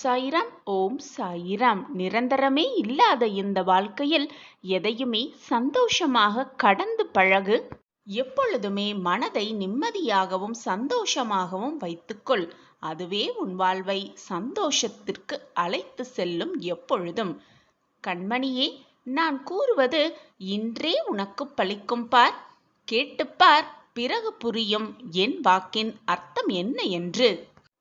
சாயிராம். ஓம் சாயிராம். நிரந்தரமே இல்லாத இந்த வாழ்க்கையில் எதையுமே சந்தோஷமாக கடந்து பழகு. எப்பொழுதுமே மனதை நிம்மதியாகவும் சந்தோஷமாகவும் வைத்துக்கொள். அதுவே உன் வாழ்வை சந்தோஷத்திற்கு அழைத்து செல்லும். எப்பொழுதும் கண்மணியே, நான் கூறுவது இன்றே உனக்கு பலிக்கும் பார். கேட்டுப்பார், பிறகு புரியும் என் வாக்கின் அர்த்தம் என்ன என்று.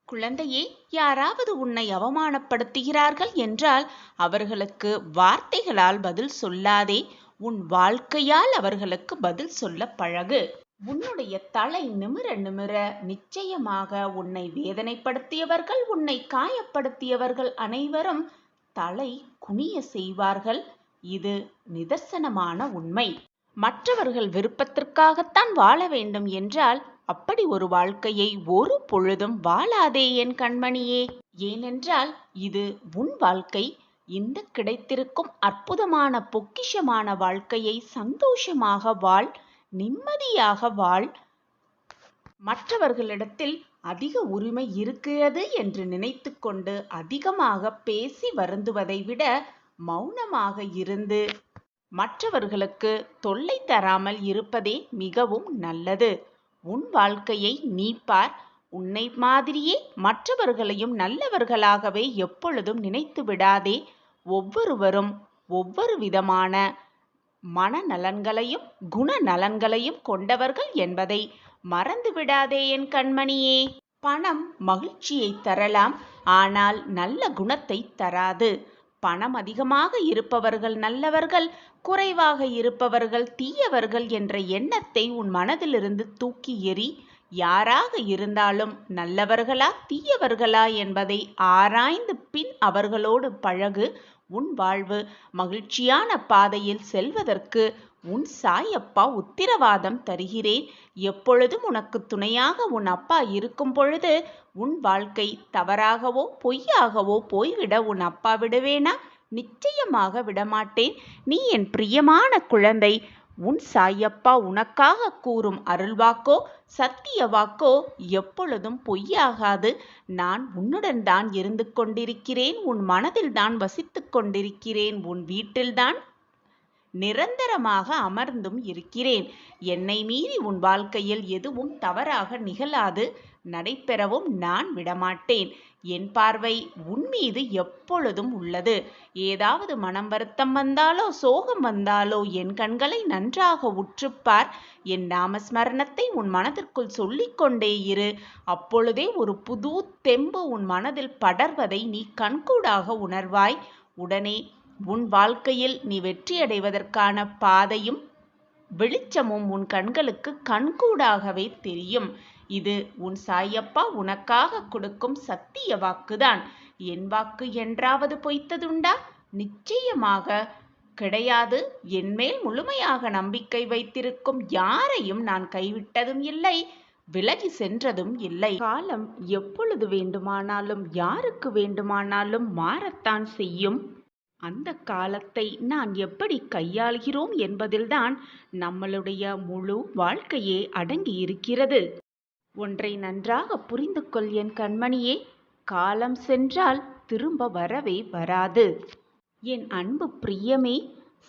குழந்தையே, யாராவது உன்னை அவமானப்படுத்துகிறார்கள் என்றால் அவர்களுக்கு வார்த்தைகளால் பதில் சொல்லாதே, உன் வாழ்க்கையால் அவர்களுக்கு பதில் சொல்ல பழகு. உன்னுடைய தலை நிமிர நிமிர நிச்சயமாக உன்னை வேதனைப்படுத்தியவர்கள், உன்னை காயப்படுத்தியவர்கள் அனைவரும் தலை குனிய செய்வார்கள். இது நிதர்சனமான உண்மை. மற்றவர்கள் விருப்பத்திற்காகத்தான் வாழ வேண்டும் என்றால் அப்படி ஒரு வாழ்க்கையை ஒரு பொழுதும் வாழாதே என் கண்மணியே. ஏனென்றால் இது உன் வாழ்க்கை. இந்த கிடைத்திருக்கும் அற்புதமான பொக்கிஷமான வாழ்க்கையை சந்தோஷமாக வாழ், நிம்மதியாக வாழ். மற்றவர்களிடத்தில் அதிக உரிமை இருக்கிறது என்று நினைத்து கொண்டு அதிகமாக பேசி வருந்துவதை விட மௌனமாக இருந்து மற்றவர்களுக்கு தொல்லை தராமல் இருப்பதே மிகவும் நல்லது. உன் வாழ்க்கையை நீ பார். உன்னை மாதிரியே மற்றவர்களையும் நல்லவர்களாகவே எப்பொழுதும் நினைத்து விடாதே. ஒவ்வொருவரும் ஒவ்வொரு விதமான மனநலன்களையும் குணநலன்களையும் கொண்டவர்கள் என்பதை மறந்து விடாதே என் கண்மணியே. பணம் மகிழ்ச்சியை தரலாம், ஆனால் நல்ல குணத்தை தராது. பணம் அதிகமாக இருப்பவர்கள் நல்லவர்கள், குறைவாக இருப்பவர்கள் தீயவர்கள் என்ற எண்ணத்தை உன் மனதிலிருந்து தூக்கி எறி. யாராக இருந்தாலும் நல்லவர்களா தீயவர்களா என்பதை ஆராய்ந்து பின் அவர்களோடு பழகு. உன் வாழ்வு மகிழ்ச்சியான பாதையில் செல்வதற்கு உன் சாயப்பா உத்திரவாதம் தருகிறேன். எப்பொழுதும் உனக்கு துணையாக உன் அப்பா இருக்கும் பொழுது உன் வாழ்க்கை தவறாகவோ பொய்யாகவோ போய்விட உன் அப்பா விடுவேனா? நிச்சயமாக விடமாட்டேன். நீ என் பிரியமான குழந்தை. உன் சாயப்பா உனக்காக கூறும் அருள்வாக்கோ சத்திய வாக்கோ எப்பொழுதும் பொய்யாகாது. நான் உன்னுடன் தான் இருந்து கொண்டிருக்கிறேன், உன் மனதில் தான் வசித்து கொண்டிருக்கிறேன், உன் வீட்டில்தான் நிரந்தரமாக அமர்ந்தும் இருக்கிறேன். என்னை மீறி உன் வாழ்க்கையில் எதுவும் தவறாக நிகழாது, நடைபெறவும் நான் விடமாட்டேன். என் பார்வை உன் மீது எப்பொழுதும் உள்ளது. ஏதாவது மனம் வருத்தம் வந்தாலோ சோகம் வந்தாலோ என் கண்களை நன்றாக உற்றுப்பார். என் நாமஸ்மரணத்தை உன் மனதிற்குள் சொல்லிக்கொண்டே இரு. அப்பொழுதே ஒரு புது தெம்பு உன் மனதில் படர்வதை நீ கண்கூடாக உணர்வாய். உடனே உன் வாழ்க்கையில் நீ வெற்றியடைவதற்கான பாதையும் வெளிச்சமும் உன் கண்களுக்கு கண்கூடாகவே தெரியும். இது உன் சாயப்பா உனக்காக கொடுக்கும் சத்திய வாக்குதான். என் வாக்கு என்றாவது பொய்த்ததுண்டா? நிச்சயமாக கிடையாது. என்மேல் முழுமையாக நம்பிக்கை வைத்திருக்கும் யாரையும் நான் கைவிட்டதும் இல்லை, விலகி சென்றதும் இல்லை. காலம் எப்பொழுது வேண்டுமானாலும் யாருக்கு வேண்டுமானாலும் மாறத்தான் செய்யும். அந்த காலத்தை நான் எப்படி கையாள்கிறோம் என்பதில்தான் நம்மளுடைய முழு வாழ்க்கையே அடங்கி இருக்கிறது. ஒன்றை நன்றாக புரிந்து கொள் என் கண்மணியே. காலம் சென்றால் திரும்ப வரவே வராது. என் அன்பு பிரியமே,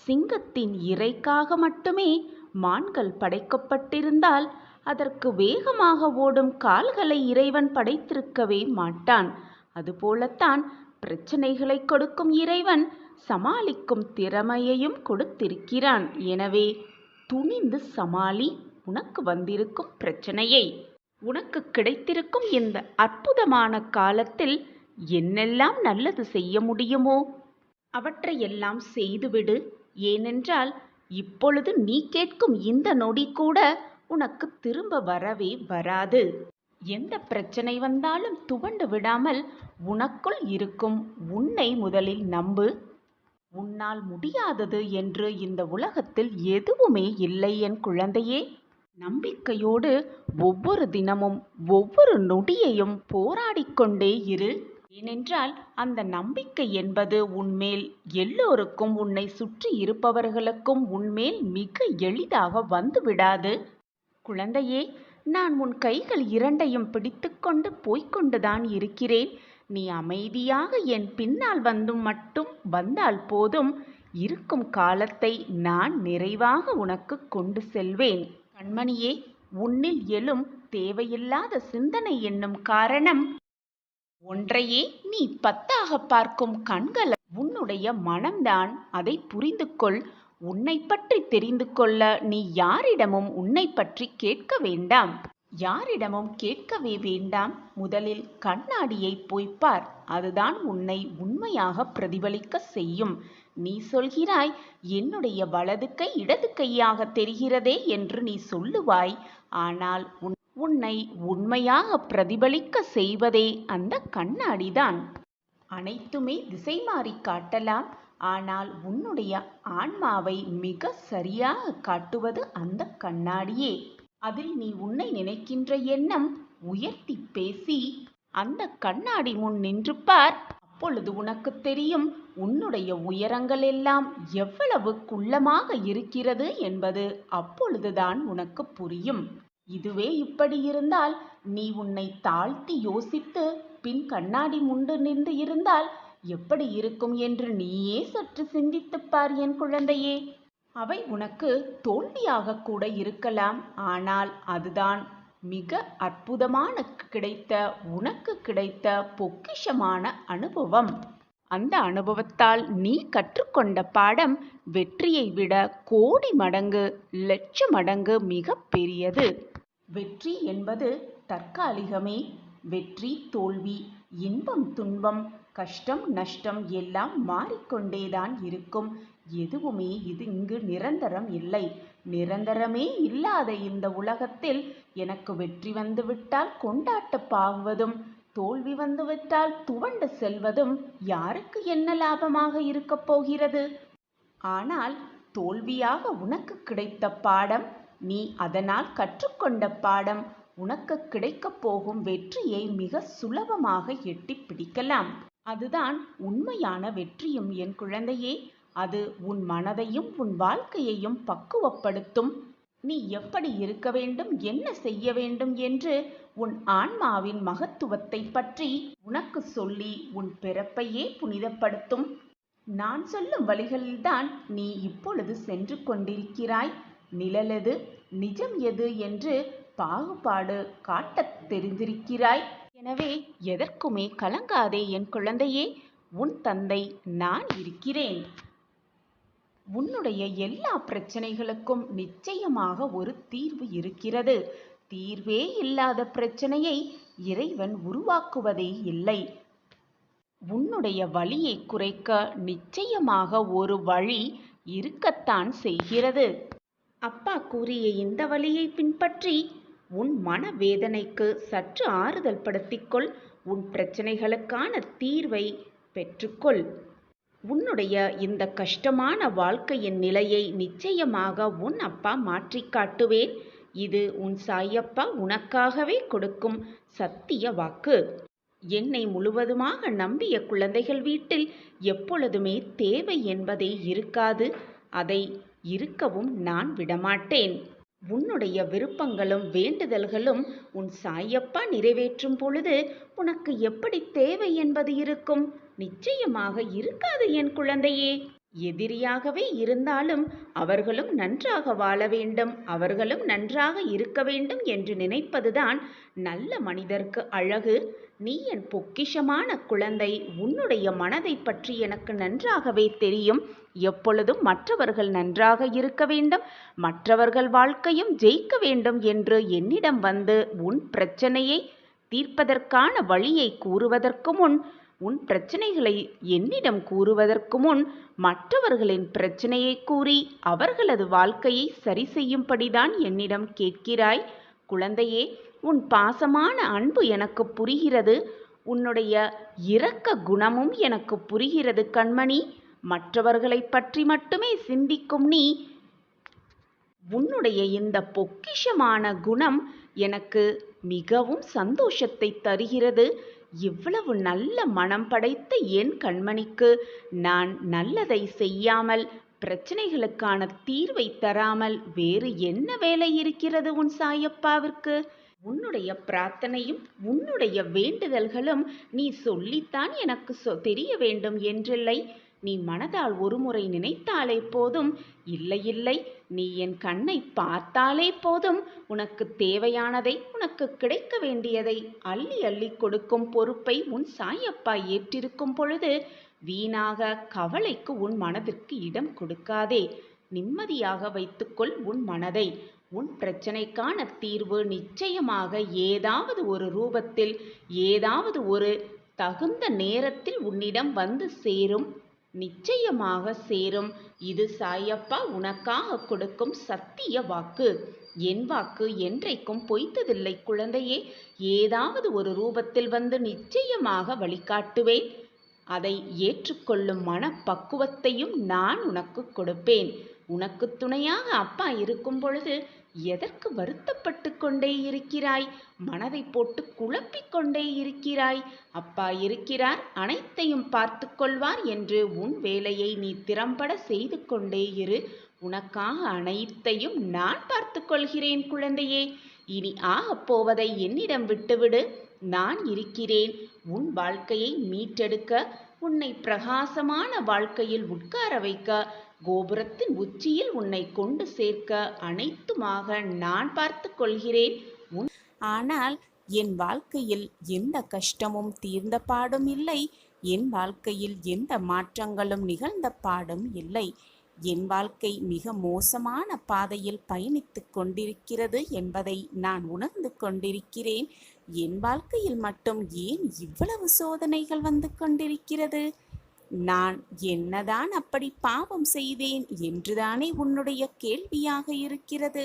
சிங்கத்தின் இரைக்காக மட்டுமே மான்கள் படைக்கப்பட்டிருந்தால் அதற்கு வேகமாக ஓடும் கால்களை இறைவன் படைத்திருக்கவே மாட்டான். அதுபோலத்தான் பிரச்சனைகளை கொடுக்கும் இறைவன் சமாளிக்கும் திறமையையும் கொடுத்திருக்கிறான். எனவே துணிந்து சமாளி உனக்கு வந்திருக்கும் பிரச்சனையை. உனக்கு கிடைத்திருக்கும் இந்த அற்புதமான காலத்தில் என்னெல்லாம் நல்லது செய்ய முடியுமோ அவற்றையெல்லாம் செய்துவிடு. ஏனென்றால் இப்பொழுது நீ கேட்கும் இந்த நொடி கூட உனக்கு திரும்ப வரவே வராது. எந்த பிரச்சனை வந்தாலும் துவண்டு விடாமல் உனக்குள் இருக்கும் உன்னை முதலில் நம்பு. உன்னால் முடியாதது என்று இந்த உலகத்தில் எதுவுமே இல்லை என் குழந்தையே. நம்பிக்கையோடு ஒவ்வொரு தினமும் ஒவ்வொரு நொடியையும் போராடிக்கொண்டே இரு. ஏனென்றால் அந்த நம்பிக்கை என்பது உன்மேல் எல்லோருக்கும், உன்னை சுற்றி இருப்பவர்களுக்கும் உன்மேல் மிக எளிதாக வந்து விடாது. குழந்தையே, நான் உன் கைகள் இரண்டையும் பிடித்துக்கொண்டு போய்கொண்டுதான் இருக்கிறேன். நீ அமைதியாக என் பின்னால் வந்தால் போதும், இருக்கும் காலத்தை நான் நிறைவாக உனக்கு கொண்டு செல்வேன். கண்மணியே, உன்னில் எழும் தேவையில்லாத சிந்தனை என்னும் காரணம் ஒன்றையே நீ 10ஆக பார்க்கும் கண்கள். உன்னுடைய மனம்தான். அதை புரிந்து கொள். உன்னை பற்றி தெரிந்து கொள்ள நீ யாரிடமும் உன்னை பற்றி கேட்க வேண்டாம். யாரிடமும் கேட்கவே வேண்டாம். முதலில் கண்ணாடியை போய்ப்பார். அதுதான் உன்னை உண்மையாக பிரதிபலிக்க செய்யும். நீ சொல்கிறாய், என்னுடைய வலது கை இடது கையாக தெரிகிறதே என்று நீ சொல்லுவாய். ஆனால் உன்னை உண்மையாக பிரதிபலிக்க செய்வதே அந்த கண்ணாடிதான். அனைத்துமே திசை மாறி காட்டலாம். ஆனால் உன்னுடைய ஆன்மாவை மிக சரியாக காட்டுவது அந்த கண்ணாடியே. அதில் நீ உன்னை நினைக்கின்ற எண்ணம் உயர்த்தி பேசி அந்த கண்ணாடி முன் நின்று பார். அப்பொழுது உனக்கு தெரியும், உன்னுடைய உயரங்கள் எல்லாம் எவ்வளவு குள்ளமாக இருக்கிறது என்பது அப்பொழுதுதான் உனக்கு புரியும். இதுவே இப்படி இருந்தால், நீ உன்னை தாழ்த்தி யோசித்து பின் கண்ணாடி முண்டு நின்று இருந்தால் எப்படி இருக்கும் என்று நீயே சற்று சிந்தித்துப் பார் என் குழந்தையே. அவை உனக்கு தோல்வியாக கூட இருக்கலாம். ஆனால் அதுதான் மிக அற்புதமான உனக்கு கிடைத்த பொக்கிஷமான அனுபவம். அந்த அனுபவத்தால் நீ கற்றுக்கொண்ட பாடம் வெற்றியை விட கோடி மடங்கு, லட்ச மடங்கு மிக பெரியது. வெற்றி என்பது தற்காலிகமே. வெற்றி தோல்வி, இன்பம் துன்பம், கஷ்டம் நஷ்டம் எல்லாம் மாறிக்கொண்டேதான் இருக்கும். எதுவுமே இங்கு நிரந்தரம் இல்லை. நிரந்தரமே இல்லாத இந்த உலகத்தில் எனக்கு வெற்றி வந்துவிட்டால் கொண்டாட்டப்பாகுவதும், தோல்வி வந்துவிட்டால் துவண்டு செல்வதும் யாருக்கு என்ன லாபமாக இருக்கப் போகிறது? ஆனால் தோல்வியாக உனக்கு கிடைத்த பாடம், நீ அதனால் கற்றுக்கொண்ட பாடம், உனக்கு கிடைக்கப் போகும் வெற்றியை மிக சுலபமாக எட்டி பிடிக்கலாம். அதுதான் உண்மையான வெற்றியும் என் குழந்தையே. அது உன் மனதையும் உன் வாழ்க்கையையும் பக்குவப்படுத்தும். நீ எப்படி இருக்க வேண்டும், என்ன செய்ய வேண்டும் என்று உன் ஆன்மாவின் மகத்துவத்தை பற்றி உனக்கு சொல்லி உன் பிறப்பையே புனிதப்படுத்தும். நான் சொல்லும் வழிகளில்தான் நீ இப்பொழுது சென்று கொண்டிருக்கிறாய். நிழலெது நிஜம் எது என்று பாகுபாடு காட்டத் தெரிந்திருக்கிறாய். எனவே எதற்குமே கலங்காதே என் குழந்தையே. உன் தந்தை நான் இருக்கிறேன். உன்னுடைய எல்லா பிரச்சனைகளுக்கும் நிச்சயமாக ஒரு தீர்வு இருக்கிறது. தீர்வே இல்லாத பிரச்சனையை இறைவன் உருவாக்குவதே இல்லை. உன்னுடைய வலியை குறைக்க நிச்சயமாக ஒரு வழி இருக்கத்தான் செய்கிறது. அப்பா கூறிய இந்த வழியை பின்பற்றி உன் மனவேதனைக்கு சற்று ஆறுதல் படுத்திக்கொள். உன் பிரச்சனைகளுக்கான தீர்வை பெற்றுக்கொள். உன்னுடைய இந்த கஷ்டமான வாழ்க்கையின் நிலையை நிச்சயமாக உன் அப்பா மாற்றி காட்டுவேன். இது உன் சாயப்பா உனக்காகவே கொடுக்கும் சத்திய வாக்கு. என்னை முழுவதுமாக நம்பிய குழந்தைகள் வீட்டில் எப்பொழுதுமே தேவை என்பதே இருக்காது. அதை இருக்கவும் நான் விடமாட்டேன். உன்னுடைய விருப்பங்களும் வேண்டுதல்களும் உன் சாயப்பா நிறைவேற்றும் பொழுது உனக்கு எப்படி தேவை என்பது இருக்கும்? நிச்சயமாக இருக்காது என் குழந்தையே. எதிரியாகவே இருந்தாலும் அவர்களும் நன்றாக வாழ வேண்டும், அவர்களும் நன்றாக இருக்க வேண்டும் என்று நினைப்பதுதான் நல்ல மனிதருக்கு அழகு. நீ என் பொக்கிஷமான குழந்தை. உன்னுடைய மனதை பற்றி எனக்கு நன்றாகவே தெரியும். எப்பொழுதும் மற்றவர்கள் நன்றாக இருக்க வேண்டும், மற்றவர்கள் வாழ்க்கையும் ஜெயிக்க வேண்டும் என்று என்னிடம் வந்து உன் பிரச்சனையை தீர்ப்பதற்கான வழியை கூறுவதற்கு முன், உன் பிரச்சனைகளை என்னிடம் கூறுவதற்கு முன் மற்றவர்களின் பிரச்சனையை கூறி அவர்களது வாழ்க்கையை சரி செய்யும்படிதான் என்னிடம் கேட்கிறாய். குழந்தையே, உன் பாசமான அன்பு எனக்கு புரிகிறது. உன்னுடைய இரக்க குணமும் எனக்கு புரிகிறது கண்மணி. மற்றவர்களை பற்றி மட்டுமே சிந்திக்கும் நீ, உன்னுடைய இந்த பொக்கிஷமான குணம் எனக்கு மிகவும் சந்தோஷத்தை தருகிறது. இவ்வளவு நல்ல மனம் படைத்த என் கண்மணிக்கு நான் நல்லதை செய்யாமல், பிரச்சனைகளுக்கான தீர்வை தராமல் வேறு என்ன வேலை இருக்கிறது உன் சாயப்பாவிற்கு? உன்னுடைய பிரார்த்தனையும் உன்னுடைய வேண்டுதல்களும் நீ சொல்லித்தான் எனக்கு தெரிய வேண்டும் என்றில்லை. நீ மனதால் ஒருமுறை நினைத்தாலே போதும். இல்லை இல்லை, நீ என் கண்ணை பார்த்தாலே போதும். உனக்கு தேவையானதை, உனக்கு கிடைக்க வேண்டியதை அள்ளி அள்ளி கொடுக்கும் பொறுப்பை உன் சாயப்பா ஏற்றிருக்கும் பொழுது வீணாக கவலைக்கு உன் மனதிற்கு இடம் கொடுக்காதே. நிம்மதியாக வைத்துக்கொள் உன் மனதை. உன் பிரச்சனைக்கான தீர்வு நிச்சயமாக ஏதாவது ஒரு ரூபத்தில், ஏதாவது ஒரு தகுந்த நேரத்தில் உன்னிடம் வந்து சேரும். நிச்சயமாக சேரும். இது சாயப்பா உனக்காக கொடுக்கும் சத்திய வாக்கு. என் வாக்கு என்றைக்கும் பொய்த்ததில்லை குழந்தையே. ஏதாவது ஒரு ரூபத்தில் வந்து நிச்சயமாக வழிகாட்டுவேன். அதை ஏற்றுக்கொள்ளும் மனப்பக்குவத்தையும் நான் உனக்கு கொடுப்பேன். உனக்கு துணையாக அப்பா இருக்கும் பொழுது எதற்கு வருத்தப்பட்டு கொண்டே இருக்கிறாய்? மனதை போட்டு குழப்பிக் கொண்டே இருக்கிறாய்? அப்பா இருக்கிறார், அனைத்தையும் பார்த்து கொள்வார் என்று உன் வேலையை நீ திறம்பட செய்து கொண்டே இரு. உனக்காக அனைத்தையும் நான் பார்த்து கொள்கிறேன் குழந்தையே. இனி ஆகப் போவதை என்னிடம் விட்டுவிடு. நான் இருக்கிறேன். உன் வாழ்க்கையை மீட்டெடுக்க, உன்னை பிரகாசமான வாழ்க்கையில் உட்கார வைக்க, கோபுரத்தின் உச்சியில் உன்னை கொண்டு சேர்க்க அனைத்துமாக நான் பார்த்து கொள்கிறேன். ஆனால் என் வாழ்க்கையில் எந்த கஷ்டமும் தீர்ந்த பாடும் இல்லை. என் வாழ்க்கையில் எந்த மாற்றங்களும் நிகழ்ந்த பாடும் இல்லை. என் வாழ்க்கை மிக மோசமான பாதையில் பயணித்து கொண்டிருக்கிறது என்பதை நான் உணர்ந்து கொண்டிருக்கிறேன். என் வாழ்க்கையில் மட்டும் ஏன் இவ்வளவு சோதனைகள் வந்து கொண்டிருக்கிறது? நான் என்னதான் அப்படி பாவம் செய்தேன் என்றுதானே உன்னுடைய கேள்வியாக இருக்கிறது.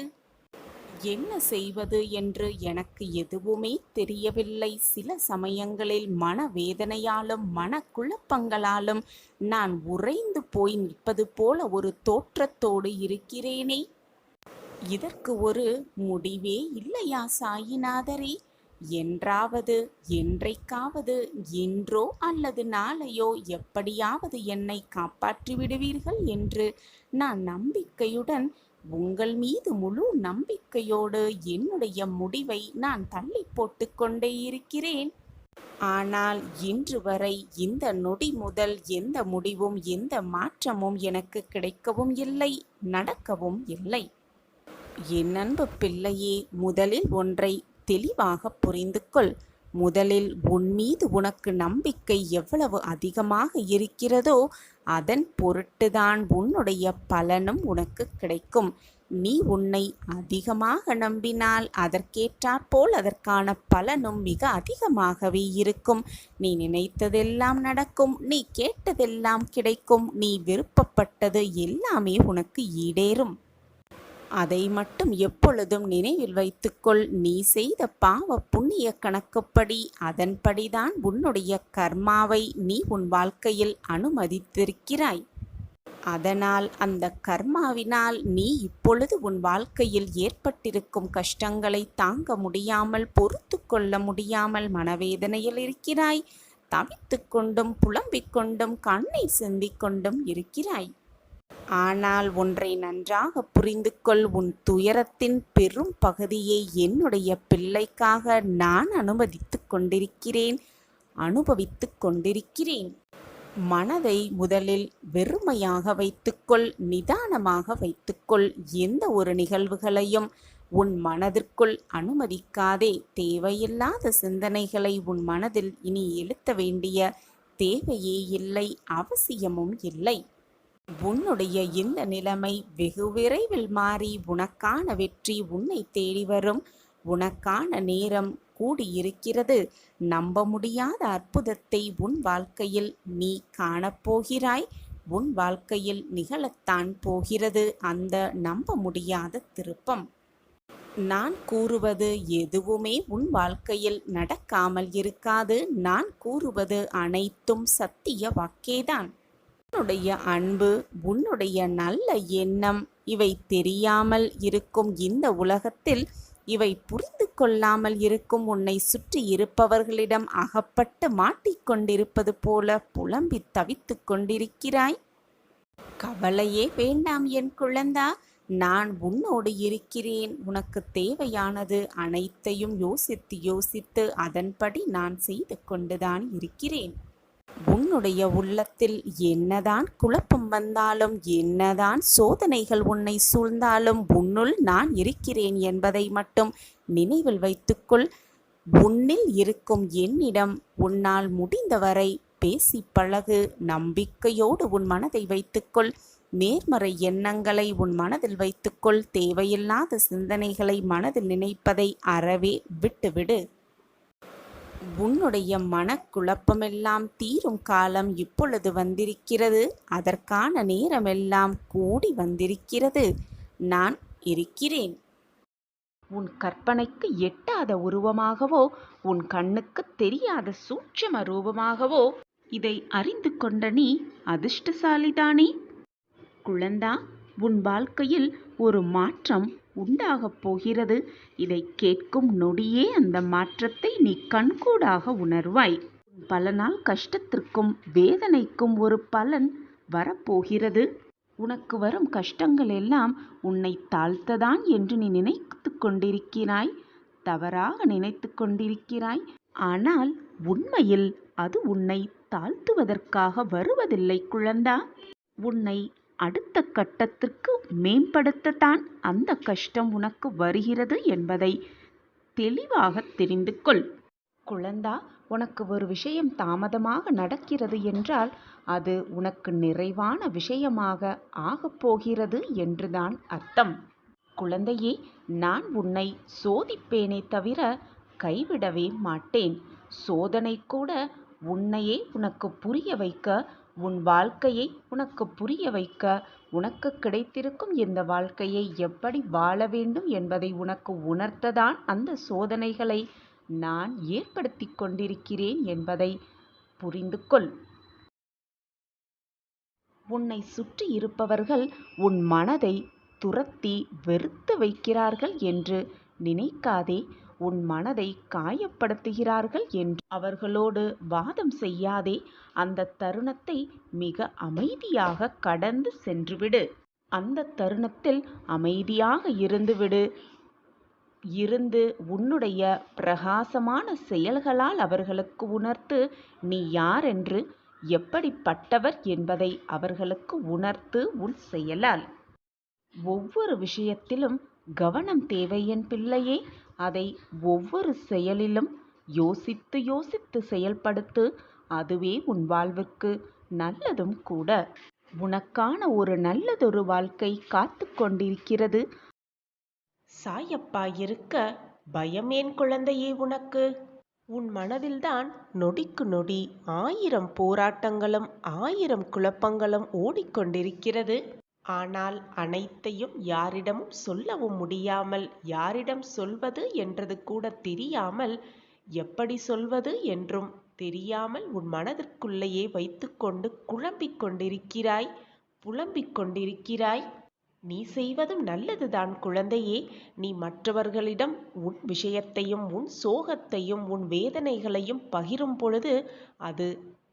என்ன செய்வது என்று எனக்கு எதுவுமே தெரியவில்லை. சில சமயங்களில் மனவேதனையாலும் மனக்குழப்பங்களாலும் நான் உறைந்து போய் நிற்பது போல ஒரு தோற்றத்தோடு இருக்கிறேனே. இதற்கு ஒரு முடிவே இல்லையா சாயிநாதரே? என்றாவது என்றைக்காவது, இன்றோ அல்லது நாளையோ எப்படியாவது என்னை காப்பாற்றி விடுவீர்கள் என்று நான் நம்பிக்கையுடன், உங்கள் மீது முழு நம்பிக்கையோடு என்னுடைய முடிவை நான் தள்ளி போட்டு கொண்டே இருக்கிறேன். ஆனால் இன்று வரை இந்த நொடி முதல் எந்த முடிவும் எந்த மாற்றமும் எனக்கு கிடைக்கவும் இல்லை, நடக்கவும் இல்லை. என் அன்பு பிள்ளையே, முதலில் ஒன்றை தெளிவாக புரிந்து கொள். முதலில் உன் மீது உனக்கு நம்பிக்கை எவ்வளவு அதிகமாக இருக்கிறதோ அதன் பொருட்டுதான் உன்னுடைய பலனும் உனக்கு கிடைக்கும். நீ உன்னை அதிகமாக நம்பினால் அதற்கேற்றாற்போல் அதற்கான பலனும் மிக அதிகமாகவே இருக்கும். நீ நினைத்ததெல்லாம் நடக்கும், நீ கேட்டதெல்லாம் கிடைக்கும், நீ விருப்பப்பட்டது எல்லாமே உனக்கு ஈடேறும். அதை மட்டும் எப்பொழுதும் நினைவில் வைத்துக்கொள். நீ செய்த பாவ புண்ணிய கணக்குப்படி, அதன்படிதான் உன்னுடைய கர்மாவை நீ உன் வாழ்க்கையில் அனுமதித்திருக்கிறாய். அதனால் அந்த கர்மாவினால் நீ இப்பொழுது உன் வாழ்க்கையில் ஏற்பட்டிருக்கும் கஷ்டங்களை தாங்க முடியாமல், பொறுத்து கொள்ள முடியாமல் மனவேதனையில் இருக்கிறாய். தவித்து கொண்டும் புலம்பிக் கொண்டும் கண்ணீர் சிந்திக் கொண்டும் இருக்கிறாய். ஆனால் ஒன்றை நன்றாக புரிந்து கொள். உன் துயரத்தின் பெரும் பகுதியை என்னுடைய பிள்ளைக்காக நான் அனுமதித்துக் கொண்டிருக்கிறேன். மனதை முதலில் வெறுமையாக வைத்துக்கொள், நிதானமாக வைத்துக்கொள். எந்த ஒரு நிகழ்வுகளையும் உன் மனதிற்குள் அனுமதிக்காதே. தேவையில்லாத சிந்தனைகளை உன் மனதில் இனி எழுத்த வேண்டிய தேவையே இல்லை, அவசியமும் இல்லை. உன்னுடைய இந்த நிலைமை வெகு விரைவில் மாறி உனக்கான வெற்றி உன்னை தேடி வரும். உனக்கான நேரம் கூடியிருக்கிறது. நம்ப முடியாத அற்புதத்தை உன் வாழ்க்கையில் நீ காணப்போகிறாய். உன் வாழ்க்கையில் நிகழத்தான் போகிறது அந்த நம்ப முடியாத திருப்பம். நான் கூறுவது எதுவுமே உன் வாழ்க்கையில் நடக்காமல் இருக்காது. நான் கூறுவது அனைத்தும் சத்திய வாக்கேதான். உன்னுடைய அன்பு, உன்னுடைய நல்ல எண்ணம், இவை தெரியாமல் இருக்கும் இந்த உலகத்தில், இவை புரிந்து கொள்ளாமல் இருக்கும் உன்னை சுற்றி இருப்பவர்களிடம் அகப்பட்டு மாட்டிக்கொண்டிருப்பது போல புலம்பி தவித்து கொண்டிருக்கிறாய். கவலையே வேண்டாம் என் குழந்தா. நான் உன்னோடு இருக்கிறேன். உனக்கு தேவையானது அனைத்தையும் யோசித்து யோசித்து அதன்படி நான் செய்து கொண்டுதான் இருக்கிறேன். உன்னுடைய உள்ளத்தில் என்னதான் குழப்பம் வந்தாலும், என்னதான் சோதனைகள் உன்னை சூழ்ந்தாலும், உன்னுள் நான் இருக்கிறேன் என்பதை மட்டும் நினைவில் வைத்துக்கொள். உன்னில் இருக்கும் என்னிடம் உன்னால் முடிந்தவரை பேசி பழகு. நம்பிக்கையோடு உன் மனதை வைத்துக்கொள். நேர்மறை எண்ணங்களை உன் மனதில் வைத்துக்கொள். தேவையில்லாத சிந்தனைகளை மனதில் நினைப்பதை அறவே விட்டுவிடு. உன்னுடைய மனக்குழப்பமெல்லாம் தீரும் காலம் இப்பொழுது வந்திருக்கிறது. அதற்கான நேரமெல்லாம் கூடி வந்திருக்கிறது. நான் இருக்கிறேன். உன் கற்பனைக்கு எட்டாத உருவமாகவோ, உன் கண்ணுக்கு தெரியாத சூட்சும ரூபமாகவோ இதை அறிந்து கொண்ட நீ அதிர்ஷ்டசாலிதானே. குழந்தா, உன் வாழ்க்கையில் ஒரு மாற்றம் உண்டாகப் போகிறது. இதை கேட்கும் நொடியே அந்த மாற்றத்தை நீ கண்கூடாக உணர்வாய். பல நாள் கஷ்டத்திற்கும் வேதனைக்கும் ஒரு பலன் வரப்போகிறது. உனக்கு வரும் கஷ்டங்கள் எல்லாம் உன்னை தாழ்த்ததான் என்று நீ நினைத்து கொண்டிருக்கிறாய். தவறாக நினைத்து கொண்டிருக்கிறாய். ஆனால் உண்மையில் அது உன்னை தாழ்த்துவதற்காக வருவதில்லை குழந்தா. உன்னை அடுத்த கட்டத்திற்கு மேம்படுத்தத்தான் அந்த கஷ்டம் உனக்கு வருகிறது என்பதை தெளிவாக தெரிந்து கொள். குழந்தா, உனக்கு ஒரு விஷயம் தாமதமாக நடக்கிறது என்றால் அது உனக்கு நிறைவான விஷயமாக ஆகப்போகிறது என்றுதான் அர்த்தம். குழந்தையே, நான் உன்னை சோதிப்பேனே தவிர கைவிடவே மாட்டேன். சோதனை கூட உன்னையே உனக்கு புரிய வைக்க, உன் வாழ்க்கையை உனக்கு புரிய வைக்க, உனக்கு கிடைத்திருக்கும் இந்த வாழ்க்கையை எப்படி வாழ வேண்டும் என்பதை உனக்கு உணர்த்ததான் அந்த சோதனைகளை நான் ஏற்படுத்தி கொண்டிருக்கிறேன் என்பதை புரிந்து கொள். உன்னை சுற்றி இருப்பவர்கள் உன் மனதை துரத்தி வெறுத்து வைக்கிறார்கள் என்று நினைக்காதே. உன் மனதை காயப்படுத்துகிறார்கள் என்று அவர்களோடு வாதம் செய்யாதே. அந்த தருணத்தை மிக அமைதியாக கடந்து சென்றுவிடு. அந்த தருணத்தில் அமைதியாக இருந்துவிடு. இருந்து உன்னுடைய பிரகாசமான செயல்களால் அவர்களுக்கு உணர்த்து நீ யாரென்று, எப்படிப்பட்டவர் என்பதை அவர்களுக்கு உணர்த்து உன் செயலால். ஒவ்வொரு விஷயத்திலும் கவனம் தேவை என் பிள்ளையே. அதை ஒவ்வொரு செயலிலும் யோசித்து யோசித்து செயல்படுத்து. அதுவே உன் வாழ்வுக்கு நல்லதும் கூட. உனக்கான ஒரு நல்லதொரு வாழ்க்கை காத்து கொண்டிருக்கிறது. சாயப்பா இருக்க பயம் ஏன் குழந்தையே உனக்கு? உன் மனதில்தான் நொடிக்கு நொடி 1000 போராட்டங்களும் 1000 குழப்பங்களும் ஓடிக்கொண்டிருக்கிறது. ஆனால் அனைத்தையும் யாரிடமும் சொல்லவும் முடியாமல், யாரிடம் சொல்வது என்றது கூட தெரியாமல், எப்படி சொல்வது என்றும் தெரியாமல் உன் மனதிற்குள்ளேயே வைத்துக்கொண்டு குழம்பிக் கொண்டிருக்கிறாய், புலம்பிக் கொண்டிருக்கிறாய். நீ செய்வதும் நல்லதுதான் குழந்தையே. நீ மற்றவர்களிடம் உன் விஷயத்தையும் உன் சோகத்தையும் உன் வேதனைகளையும் பகிரும் பொழுது அது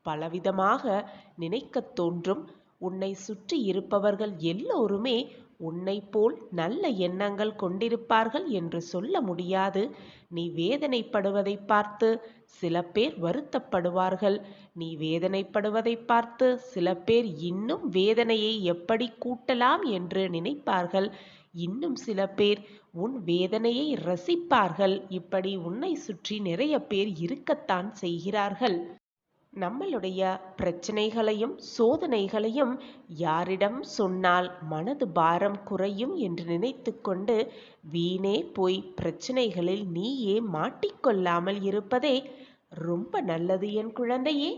பலவிதமாக நினைக்கத் தோன்றும். உன்னை சுற்றி இருப்பவர்கள் எல்லோருமே உன்னை போல் நல்ல எண்ணங்கள் கொண்டிருப்பார்கள் என்று சொல்ல முடியாது. நீ வேதனைப்படுவதை பார்த்து சில பேர் வருத்தப்படுவார்கள். நீ வேதனைப்படுவதை பார்த்து சில பேர் இன்னும் வேதனையை எப்படி கூட்டலாம் என்று நினைப்பார்கள். இன்னும் சில பேர் உன் வேதனையை ரசிப்பார்கள். இப்படி உன்னை சுற்றி நிறைய பேர் இருக்கத்தான் செய்கிறார்கள். நம்மளுடைய பிரச்சனைகளையும் சோதனைகளையும் யாரிடம் சொன்னால் மனது பாரம் குறையும் என்று நினைத்து கொண்டு வீணே போய் பிரச்சனைகளில் நீயே மாட்டிக்கொள்ளாமல் இருப்பதே ரொம்ப நல்லது என் குழந்தையே.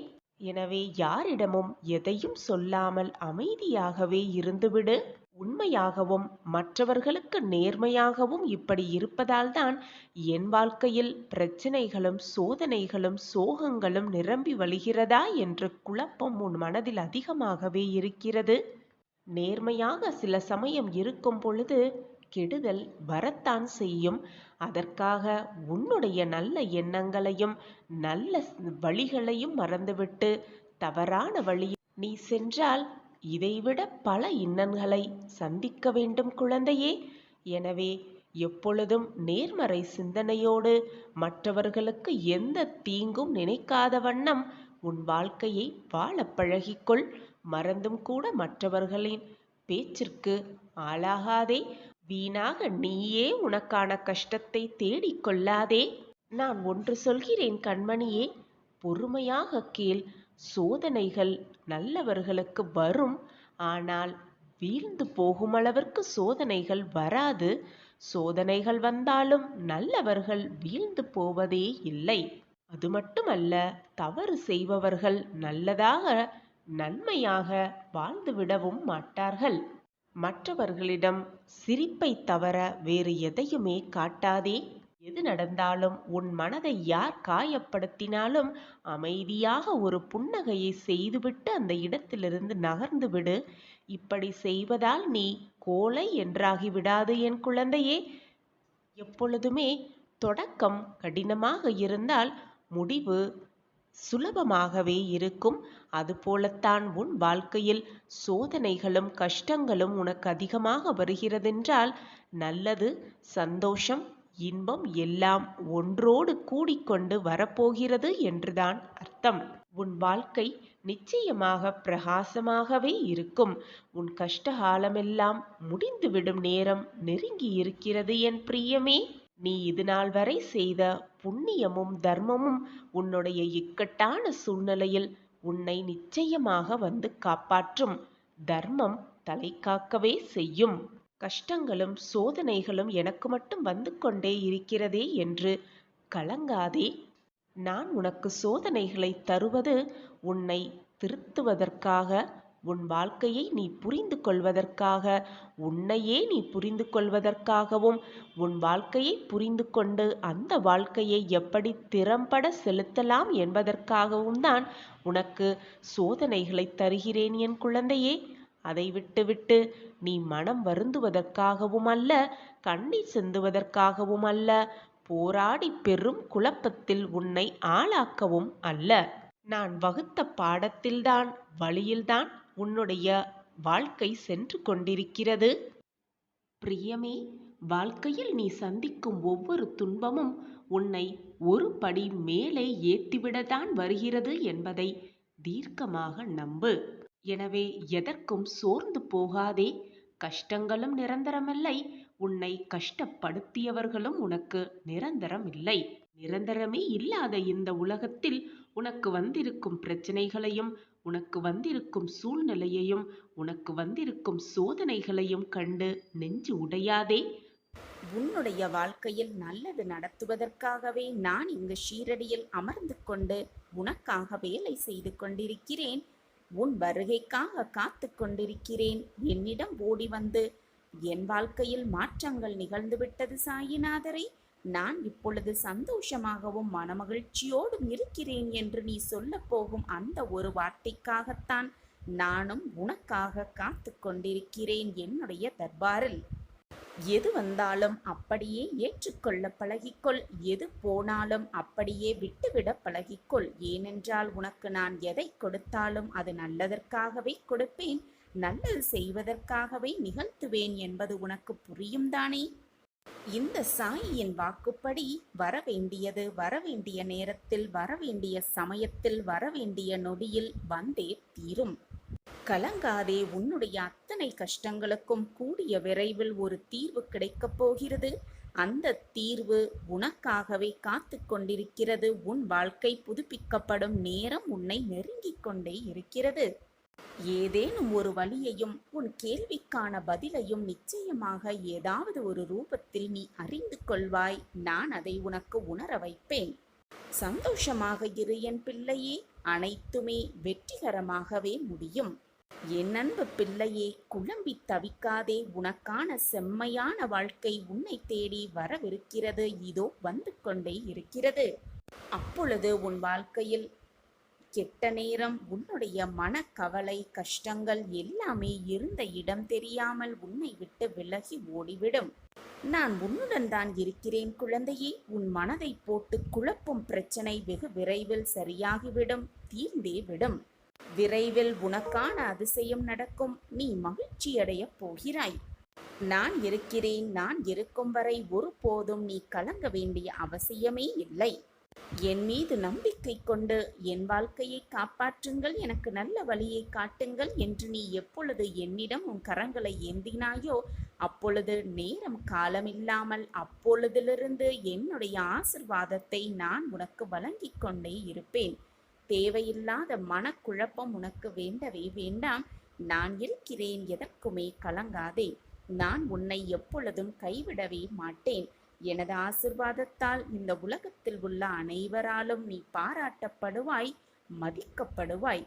எனவே யாரிடமும் எதையும் சொல்லாமல் அமைதியாகவே இருந்துவிடு. உண்மையாகவும் மற்றவர்களுக்கு நேர்மையாகவும் இப்படி இருப்பதால்தான் என் வாழ்க்கையில் பிரச்சனைகளும் சோதனைகளும் சோகங்களும் நிரம்பி வழிகிறதா என்ற குழப்பம் உன் மனதில் அதிகமாகவே இருக்கிறது. நேர்மையாக சில சமயம் இருக்கும் பொழுது கெடுதல் வரத்தான் செய்யும். அதற்காக உன்னுடைய நல்ல எண்ணங்களையும் நல்ல வழிகளையும் மறந்துவிட்டு தவறான வழியில் நீ சென்றால் இதைவிட பல இன்னல்களை சந்திக்க வேண்டும் குழந்தையே. எனவே எப்பொழுதும் நேர்மறை சிந்தனையோடு மற்றவர்களுக்கு எந்த தீங்கும் நினைக்காத வண்ணம் உன் வாழ்க்கையை வாழப் பழகிக்கொள். மறந்தும் கூட மற்றவர்களின் பேச்சிற்கு ஆளாகாதே. வீணாக நீயே உனக்கான கஷ்டத்தை தேடிக்கொள்ளாதே. நான் ஒன்று சொல்கிறேன் கண்மணியே, பொறுமையாக கேள். சோதனைகள் நல்லவர்களுக்கு வரும், ஆனால் வீழ்ந்து போகும் அளவிற்கு சோதனைகள் வராது. சோதனைகள் வந்தாலும் நல்லவர்கள் வீழ்ந்து போவதே இல்லை. அது மட்டுமல்ல, தவறு செய்பவர்கள் நல்லதாக நன்மையாக வாழ்ந்துவிடவும் மாட்டார்கள். மற்றவர்களிடம் சிரிப்பை தவிர வேறு எதையுமே காட்டாதே. எது நடந்தாலும் உன் மனதை யார் காயப்படுத்தினாலும் அமைதியாக ஒரு புன்னகையை செய்துவிட்டு அந்த இடத்திலிருந்து நகர்ந்து விடு. இப்படி செய்வதால் நீ கோழை என்றாகிவிடாது என் குழந்தையே. எப்பொழுதுமே தொடக்கம் கடினமாக இருந்தால் முடிவு சுலபமாகவே இருக்கும். அதுபோலத்தான் உன் வாழ்க்கையில் சோதனைகளும் கஷ்டங்களும் உனக்கு அதிகமாக வருகிறதென்றால் நல்லது, சந்தோஷம், இன்பம் எல்லாம் ஒன்றோடு கூடிக்கொண்டு வரப்போகிறது என்றுதான் அர்த்தம். உன் வாழ்க்கை நிச்சயமாக பிரகாசமாகவே இருக்கும். உன் கஷ்டகாலமெல்லாம் முடிந்துவிடும் நேரம் நெருங்கி இருக்கிறது என் பிரியமே. நீ இதுநாள் வரை செய்த புண்ணியமும் தர்மமும் உன்னுடைய இக்கட்டான சூழ்நிலையில் உன்னை நிச்சயமாக வந்து காப்பாற்றும். தர்மம் தலை காக்கவே செய்யும். கஷ்டங்களும் சோதனைகளும் எனக்கு மட்டும் வந்து கொண்டே இருக்கிறதே என்று கலங்காதே. நான் உனக்கு சோதனைகளை தருவது உன்னை திருத்துவதற்காக, உன் வாழ்க்கையை நீ புரிந்து கொள்வதற்காக, உன்னையே நீ புரிந்து கொள்வதற்காகவும், உன் வாழ்க்கையை புரிந்து கொண்டு அந்த வாழ்க்கையை எப்படி திறம்பட செலுத்தலாம் என்பதற்காகவும் தான் உனக்கு சோதனைகளை தருகிறேன் என் குழந்தையே. அதை விட்டுவிட்டு நீ மனம் வருந்துவதற்காகவும் அல்ல, கண்ணீர் சிந்துவதற்காகவும் அல்ல, போராடி பெரும் குழப்பத்தில் உன்னை ஆளாக்கவும் அல்ல. நான் வகுத்த பாடத்தில்தான், வழியில்தான் உன்னுடைய வாழ்க்கை சென்று கொண்டிருக்கிறது. பிரியமே, வாழ்க்கையில் நீ சந்திக்கும் ஒவ்வொரு துன்பமும் உன்னை ஒரு படி மேலே ஏற்றிவிடத்தான் வருகிறது என்பதை தீர்க்கமாக நம்பு. எனவே எதற்கும் சோர்ந்து போகாதே. கஷ்டங்களும் நிரந்தரமில்லை, உன்னை கஷ்டப்படுத்தியவர்களும் உனக்கு நிரந்தரம் இல்லை. நிரந்தரமே இல்லாத இந்த உலகத்தில் உனக்கு வந்திருக்கும் பிரச்சனைகளையும், உனக்கு வந்திருக்கும் சூழ்நிலையையும், உனக்கு வந்திருக்கும் சோதனைகளையும் கண்டு நெஞ்சு உடையாதே. உன்னுடைய வாழ்க்கையில் நல்லது நடத்துவதற்காகவே நான் இங்கு ஷீரடியில் அமர்ந்து கொண்டு உனக்காக வேலை செய்து கொண்டிருக்கிறேன். உன் வருகைக்காக காத்து கொண்டிருக்கிறேன். என்னிடம் ஓடி வந்து என் வாழ்க்கையில் மாற்றங்கள் நிகழ்ந்துவிட்டது சாயிநாதரே, நான் இப்பொழுது சந்தோஷமாகவும் மனமகிழ்ச்சியோடும் இருக்கிறேன் என்று நீ சொல்ல போகும் அந்த ஒரு வார்த்தைக்காகத்தான் நானும் உனக்காக காத்து கொண்டிருக்கிறேன் என்னுடைய தர்பாரில். எது வந்தாலும் அப்படியே ஏற்றுக்கொள்ள பழகிக்கொள். எது போனாலும் அப்படியே விட்டுவிட பழகிக்கொள். ஏனென்றால் உனக்கு நான் எதை கொடுத்தாலும் அது நல்லதற்காகவே கொடுப்பேன், நல்லது செய்வதற்காகவே நிகழ்த்துவேன் என்பது உனக்கு புரியும் தானே? இந்த சாயியின் வாக்குப்படி வரவேண்டியது வரவேண்டிய நேரத்தில், வரவேண்டிய சமயத்தில், வரவேண்டிய நொடியில் வந்தே தீரும். கலங்காதே. உன்னுடைய அத்தனை கஷ்டங்களுக்கும் கூடிய விரைவில் ஒரு தீர்வு கிடைக்கப் போகிறது. அந்த தீர்வு உனக்காகவே காத்து கொண்டிருக்கிறது. உன் வாழ்க்கை புதுப்பிக்கப்படும் நேரம் உன்னை நெருங்கிக் கொண்டே இருக்கிறது. ஏதேனும் ஒரு வழியையும் உன் கேள்விக்கான பதிலையும் நிச்சயமாக ஏதாவது ஒரு ரூபத்தில் நீ அறிந்து கொள்வாய். நான் அதை உனக்கு உணர வைப்பேன். சந்தோஷமாக இரு என் பிள்ளையே. அனைத்துமே வெற்றிகரமாகவே முடியும். என் அன்பு பிள்ளையே, குழம்பி தவிக்காதே. உனக்கான செம்மையான வாழ்க்கை உன்னை தேடி வரவிருக்கிறது. இதோ வந்து கொண்டே இருக்கிறது. அப்பொழுது உன் வாழ்க்கையில் கெட்ட நேரம், உன்னுடைய மனக்கவலை, கஷ்டங்கள் எல்லாமே இருந்த இடம் தெரியாமல் உன்னை விட்டு விலகி ஓடிவிடும். நான் உன்னுடன் தான் இருக்கிறேன் குழந்தையே. உன் மனதை போட்டு குழப்பும் பிரச்சனை வெகு விரைவில் சரியாகிவிடும், தீர்ந்தே விடும். விரைவில் உனக்கான அதிசயம் நடக்கும். நீ மகிழ்ச்சியடையப் போகிறாய். நான் இருக்கிறேன். நான் இருக்கும் வரை ஒருபோதும் நீ கலங்க வேண்டிய அவசியமே இல்லை. என் மீது நம்பிக்கை கொண்டு என் வாழ்க்கையை காப்பாற்றுங்கள், எனக்கு நல்ல வழியை காட்டுங்கள் என்று நீ எப்பொழுது என்னிடம் உன் கரங்களை ஏந்தினாயோ அப்பொழுது நேரம் காலமில்லாமல் அப்பொழுதிலிருந்து என்னுடைய ஆசிர்வாதத்தை நான் உனக்கு வழங்கிக் கொண்டே இருப்பேன். தேவையில்லாத மனக்குழப்பம் உனக்கு வேண்டவே வேண்டாம். நான் இருக்கிறேன், எதற்குமே கலங்காதே. நான் உன்னை எப்பொழுதும் கைவிடவே மாட்டேன். எனது ஆசிர்வாதத்தால் இந்த உலகத்தில் உள்ள அனைவராலும் நீ பாராட்டப்படுவாய், மதிக்கப்படுவாய்.